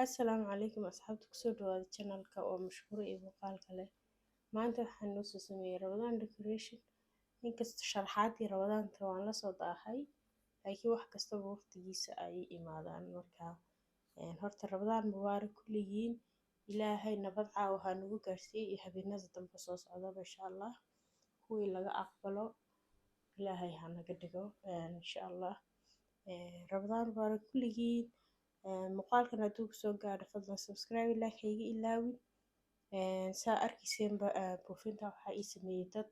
Assalaamu calaykum asxaabta kusoo dhawaada channelka oo mashhuur iyo muuqaalka leh. Maanta waxaan noo soo sameeyay Ramadan decoration. Inkasta sharaxaadii Ramadaanta waan la soo daahay, laakiin wax kastaba waqtigiisa ayay imaadaan. Markaa horta Ramadan mubaarak kulligiin. Ilaahay nabad caawa ha nagu gaarsiiyo iyo habeenada dambe soo socda insha Allah. Kuwii laga aqbalo Ilaahay ha naga dhigo insha Allah. Ramadan mubaarak kulligiin. Muuqaalkan hadduu kusoo gaadho fadlan subscribe like hayga ilaawin. Saa arkiiseen buufinta waxaa ii sameeyay dad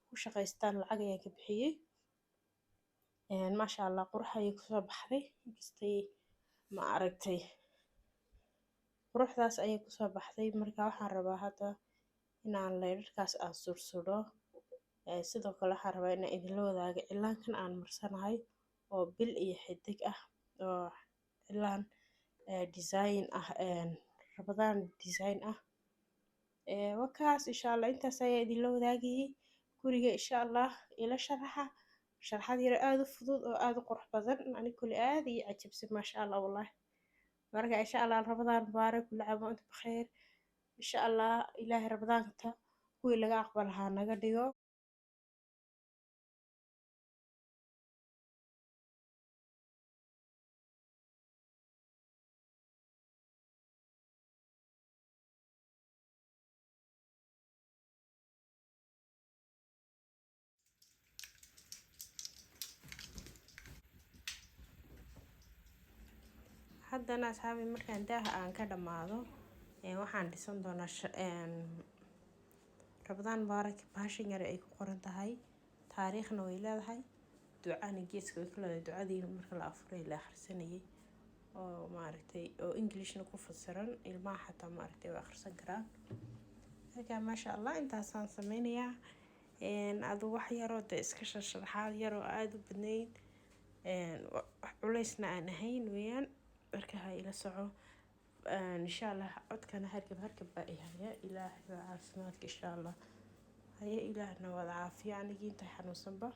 ku shaqaystaan lacag ayaan ka bixiyay. Masha Allah qurux ayay kusoo baxday. Inkastay ma aragtay quruxdaas ayay kusoo baxday. Markaa waxaan rabaa hadda inaan leerarkaas aan sursuro. Sidoo kale waxaan rabaa inaan idinla wadaago cilaankan aan marsanahay oo bil iyo xidig ah oo cilaan design ah Ramadan design ah. Wakaas insha Allah intaas ayaa idinla wadaagayay guriga insha Allah ila sharaxaad yar aad u fudud oo aad u qurux badan aniga kulli aad iyo cajabsi masha Allah wallahi. Marka insha Allah Ramadan mubaarak kulli caam wa antum bikhair. insha Allah Ilaahay Ramadaanta kuwii laga aqbalo ha naga dhigo. haddana asxaabi markaan daaha aan ka dhamaado waxaan dhisan doonaa Ramadan mubaarak bahashan yar ay ku qoran tahay taariikhna way leedahay ducana geeska way ku leedahay ducadii marka la afuray la akhrisanayay oo maaragtay oo Englishna ku fasiran ilmaha xataa maaragtay way akhrisan karaan. Marka masha Allah intaasaan sameynayaa adu wax yar oo iska sharaxaad yar oo aad u badnayd wax culeysna aan ahayn weeyaan. marka ha ila soco insha Allah codkana hargab baa ihaya Ilaahay caafimaadka insha Allah haya Ilaahna wada caafiyo aniga inta xanuunsanba.